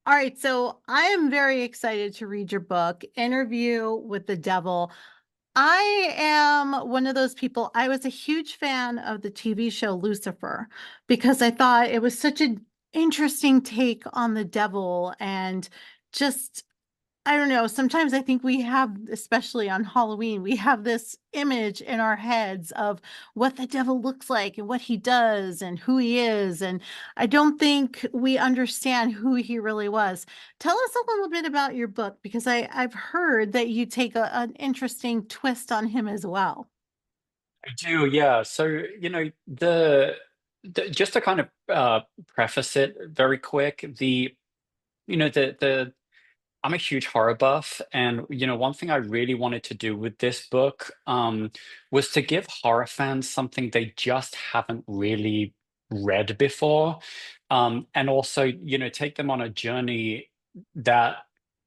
All right, so I am very excited to read your book, Interview with the Devil. I am one of those people. I was a huge fan of the TV show Lucifer because I thought it was such an interesting take on the devil and just I don't know. Sometimes I think we have, especially on Halloween, we have this image in our heads of what the devil looks like and what he does and who he is. And I don't think we understand who he really was. Tell us a little bit about your book because I've heard that you take an interesting twist on him as well. I do, yeah. So, just to kind of preface it very quick, the I'm a huge horror buff, and one thing I really wanted to do with this book was to give horror fans something they just haven't really read before, and also, take them on a journey that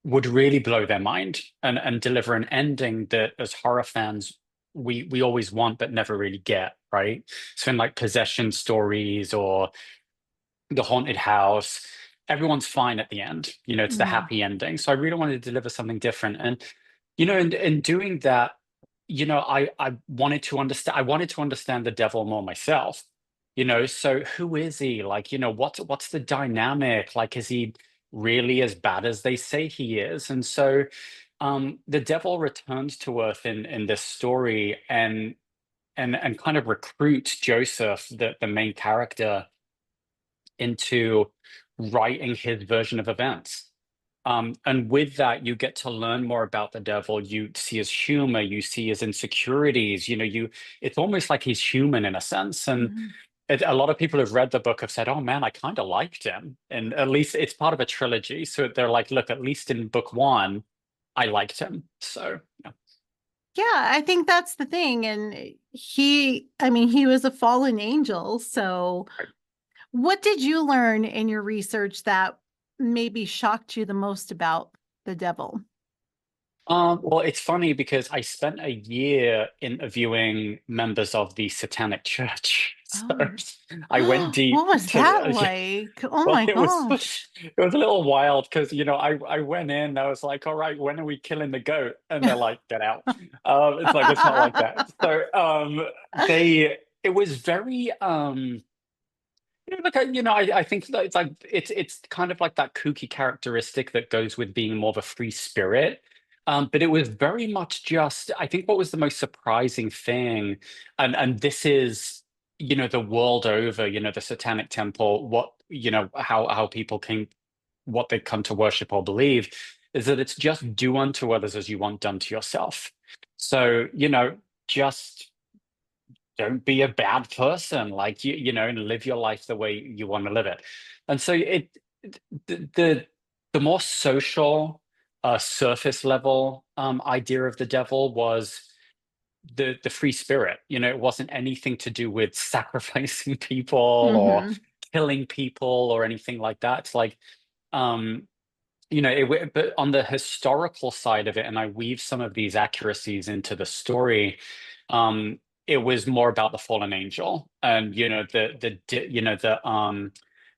would really blow their mind and deliver an ending that, as horror fans, we always want but never really get, right? So in like possession stories or the haunted house, everyone's fine at the end. It's the Mhm. happy ending. So I really wanted to deliver something different. And, in doing that, I wanted to understand, the devil more myself. So who is he? Like, what's the dynamic? Like, is he really as bad as they say he is? And so the devil returns to Earth in this story and kind of recruits Joseph, the main character, into writing his version of events. And with that, you get to learn more about the devil. You see his humor, you see his insecurities. It's almost like he's human in a sense. And Mhm. a lot of people who've read the book have said, "Oh man, I kind of liked him." And at least it's part of a trilogy, so they're like, "Look, at least in book one, I liked him." So yeah. Yeah, I think that's the thing. And I mean, he was a fallen angel. So what did you learn in your research that maybe shocked you the most about the devil? Well, it's funny because I spent a year interviewing members of the Satanic Church. Oh. So I went What deep was to, that like? Oh well, my gosh. it was a little wild because, I went in, I was like, all right, when are we killing the goat? And they're like, get out. It's like, it's not like that. So it was very, I think that it's kind of like that kooky characteristic that goes with being more of a free spirit. But it was very much just, I think what was the most surprising thing, and this is, the world over, the Satanic Temple, how people came, what they come to worship or believe, is that it's just do unto others as you want done to yourself. So, just don't be a bad person, like and live your life the way you want to live it. And so the more social, surface level idea of the devil was the free spirit. It wasn't anything to do with sacrificing people or Hmm. killing people or anything like that. It's like um but on the historical side of it, and I weave some of these accuracies into the story, it was more about the fallen angel and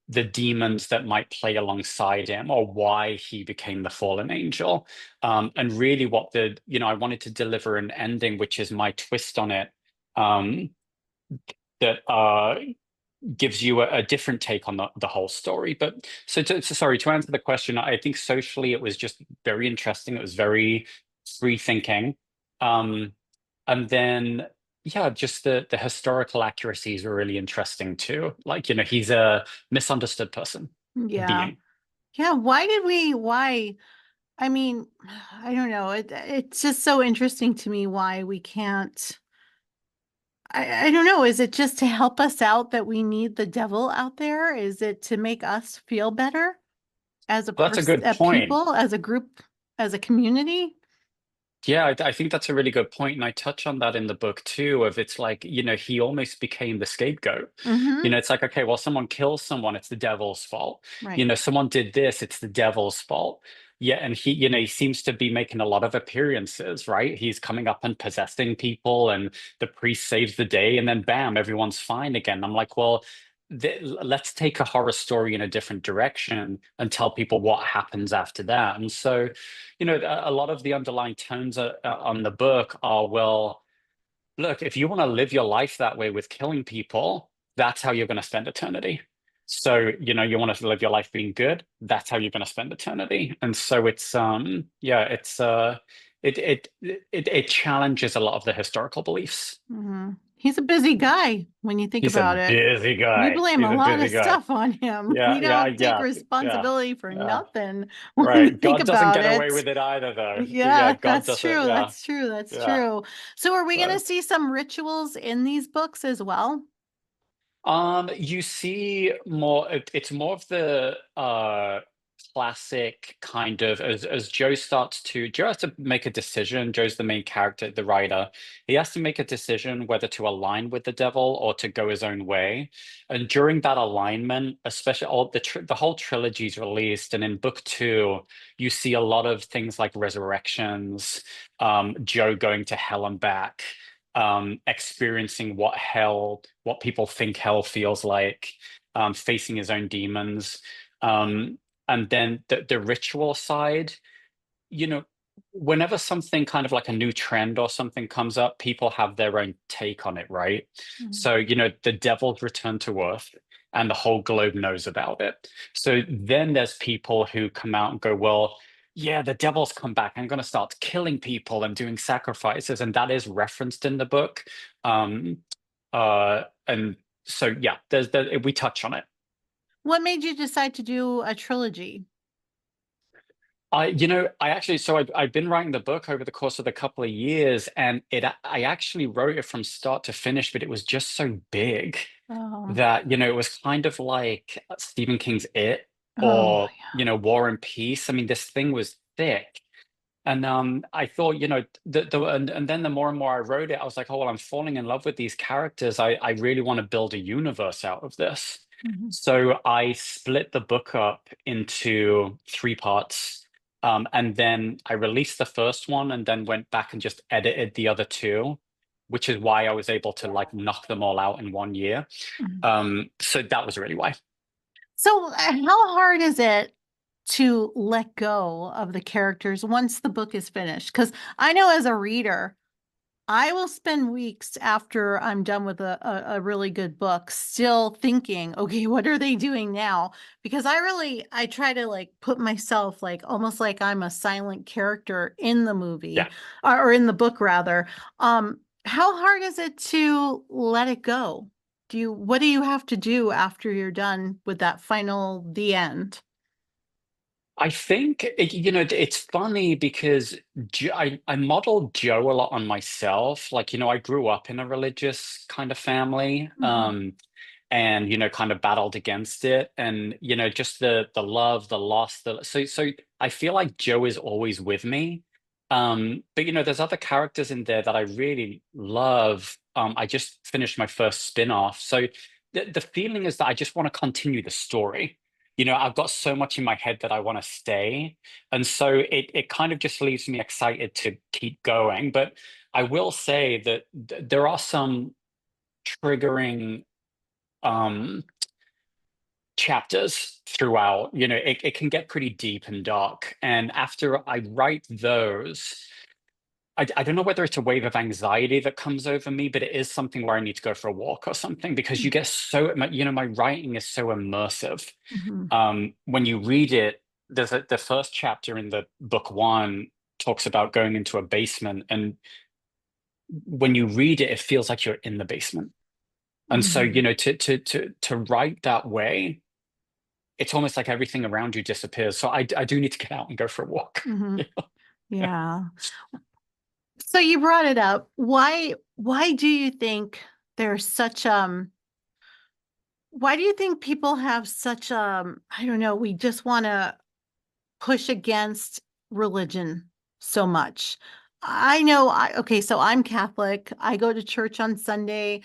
the demons that might play alongside him, or why he became the fallen angel. And really, I wanted to deliver an ending, which is my twist on it, um, that gives you a different take on the whole story. But sorry, to answer the question, I think socially it was just very interesting. It was very free thinking. Um, and then, yeah, just the historical accuracies were really interesting too. Like, he's a misunderstood person, Yeah. being. Yeah. Why? I mean, I don't know. It's just so interesting to me why we can't. I don't know. Is it just to help us out that we need the devil out there? Is it to make us feel better as a That's a person, good a point. people, as a group, as a community? Yeah, I think that's a really good point, and I touch on that in the book too. Of it's like, he almost became the scapegoat. Hmm. It's like, okay, well, someone kills someone, it's the devil's fault. Right. Someone did this, it's the devil's fault. Yeah, and he seems to be making a lot of appearances, right? He's coming up and possessing people, and the priest saves the day, and then bam, everyone's fine again. I'm like, well, let's take a horror story in a different direction and tell people what happens after that. And so, a lot of the underlying tones on the book are, well, look, if you want to live your life that way with killing people, that's how you're going to spend eternity. So, you want to live your life being good, that's how you're going to spend eternity. And so yeah, it challenges a lot of the historical beliefs. He's a busy guy when you think He's a about it. busy We guy. blame He's a a lot busy of guy. stuff on him. Yeah, We yeah, don't take yeah, yeah, responsibility for yeah. nothing when you Right. think God doesn't about get away it. with it either, though. Yeah, Yeah, God that's doesn't. true. Yeah, That's true. That's yeah. true. So are we going to So. see some rituals in these books as well? You see more, it's more of the classic kind of, as Joe has to make a decision. Joe's the main character, the writer. He has to make a decision whether to align with the devil or to go his own way. And during that alignment, especially the whole trilogy is released, and in book two, you see a lot of things like resurrections, Joe going to hell and back, experiencing what people think hell feels like, facing his own demons. And then the ritual side, you know, whenever something kind of like a new trend or something comes up, people have their own take on it, right? Mhm. So, the devil's return to Earth and the whole globe knows about it. So then there's people who come out and go, well, yeah, the devil's come back. I'm going to start killing people and doing sacrifices. And that is referenced in the book. Um, and so, yeah, we touch on it. What made you decide to do a trilogy? I actually, so I've been writing the book over the course of a couple of years, and I actually wrote it from start to finish, but it was just so big Oh, that, it was kind of like Stephen King's It, oh, or, War and Peace. I mean, this thing was thick. And I thought, and then the more and more I wrote it, I was like, oh, well, I'm falling in love with these characters. I really want to build a universe out of this. yeah. So I split the book up into three parts. And then I released the first one and then went back and just edited the other two, which is why I was able to like knock them all out in 1 year. Mhm. So that was really why. So, how hard is it to let go of the characters once the book is finished? Because I know as a reader, I will spend weeks after I'm done with a really good book still thinking, okay, what are they doing now? Because I try to like put myself like almost like I'm a silent character in the movie Yeah. or in the book rather. How hard is it to let it go? What do you have to do after you're done with that the end? I think it's funny because I modeled Joe a lot on myself. Like, I grew up in a religious kind of family, Mhm. and kind of battled against it, and just the love, the loss, so I feel like Joe is always with me. But there's other characters in there that I really love. I just finished my first spin-off, so the feeling is that I just want to continue the story. I've got so much in my head that I want to stay. And so it kind of just leaves me excited to keep going. But I will say that there are some triggering um chapters throughout. It can get pretty deep and dark. And after I write those, I don't know whether it's a wave of anxiety that comes over me, but it is something where I need to go for a walk or something, because you get my writing is so immersive. Mhm. When you read it, the first chapter in the book one talks about going into a basement, and when you read it, it feels like you're in the basement. And so, Mhm. to write that way, it's almost like everything around you disappears. So I do need to get out and go for a walk. Mhm. Yeah. So you brought it up. Why do you think there's such why do you think people have such I don't know, we just want to push against religion so much? I know okay, so I'm Catholic. I go to church on Sunday.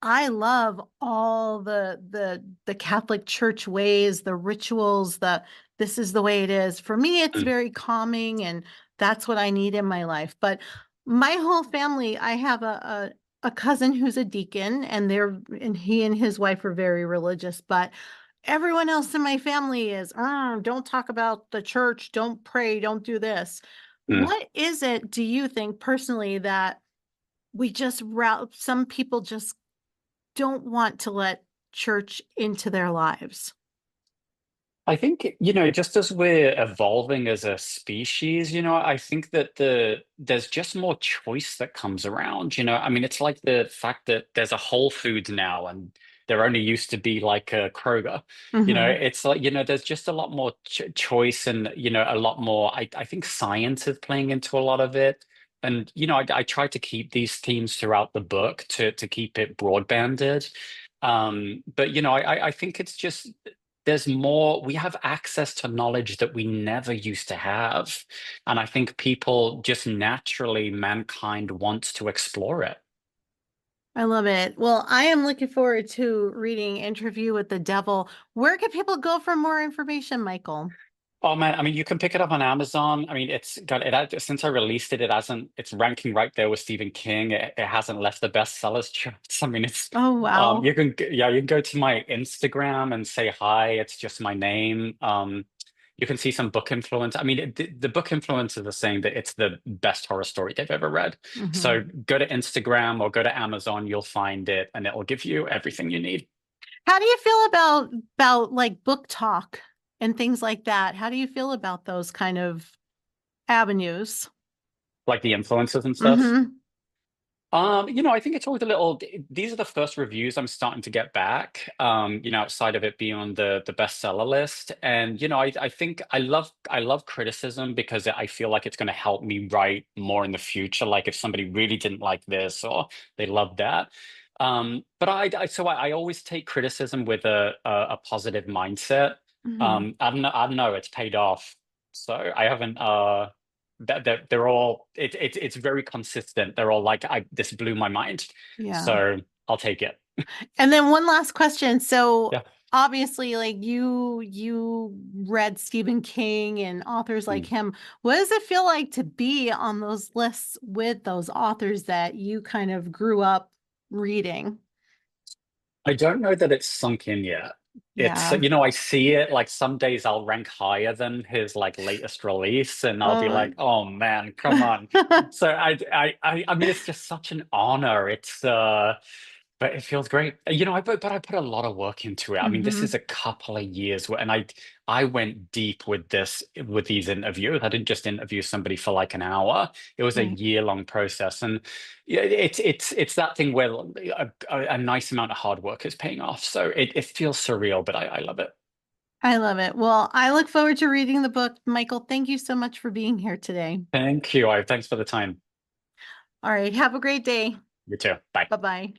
I love all the Catholic Church ways, the rituals, this is the way it is. For me, it's Mm. very calming and that's what I need in my life. But my whole family, I have a cousin who's a deacon, and he and his wife are very religious, but everyone else in my family is, don't talk about the church, don't pray, don't do this. Mm. What is it, do you think personally, that we just some people just don't want to let church into their lives? I think, just as we're evolving as a species, I think that there's just more choice that comes around. I mean, it's like the fact that there's a Whole Foods now and there only used to be like a Kroger. Hmm. It's like, there's just a lot more ch choice and, a lot more. I think science is playing into a lot of it. And, I try to keep these themes throughout the book to keep it broadbanded. But, I think it's just there's more, we have access to knowledge that we never used to have. And I think people just naturally, mankind wants to explore it. I love it. Well, I am looking forward to reading Interview with the Devil. Where can people go for more information, Michael? Oh man, I mean, you can pick it up on Amazon. I mean, it's got since I released it, it's ranking right there with Stephen King. It hasn't left the bestsellers charts. I mean, Oh, wow. you can go to my Instagram and say hi. It's just my name. You can see some book influence. I mean, the book influencers are saying that it's the best horror story they've ever read. Hmm. So go to Instagram or go to Amazon, you'll find it, and it will give you everything you need. How do you feel about like BookTok and things like that? How do you feel about those kind of avenues? Like the influencers and stuff. Hmm. I think it's always a little. These are the first reviews I'm starting to get back. Outside of it being on the bestseller list, and I think I love criticism because I feel like it's going to help me write more in the future. Like if somebody really didn't like this or they loved that. But I always take criticism with a positive mindset. Hmm. I don't know. It's paid off. So I haven't. That they're all it's very consistent. They're all like, I this blew my mind, Yeah. so I'll take it. And then one last question. So Yeah. obviously, like you read Stephen King and authors like Mm. him. What does it feel like to be on those lists with those authors that you kind of grew up reading? I don't know that it's sunk in yet. It's, Yeah. I see it like some days I'll rank higher than his like latest release, and I'll be Oh. like, oh man, come on. So I mean, it's just such an honor. But it feels great. But I put a lot of work into it. I mean, this is Hmm. a couple of years and I went deep with these interviews. I didn't just interview somebody for like an hour. It was a Right. year-long process. And yeah, it's that thing where a nice amount of hard work is paying off. So it feels surreal, but I love it. I love it. Well, I look forward to reading the book. Michael, thank you so much for being here today. Thank you. Thanks for the time. All right. Have a great day. You too. Bye. Bye-bye.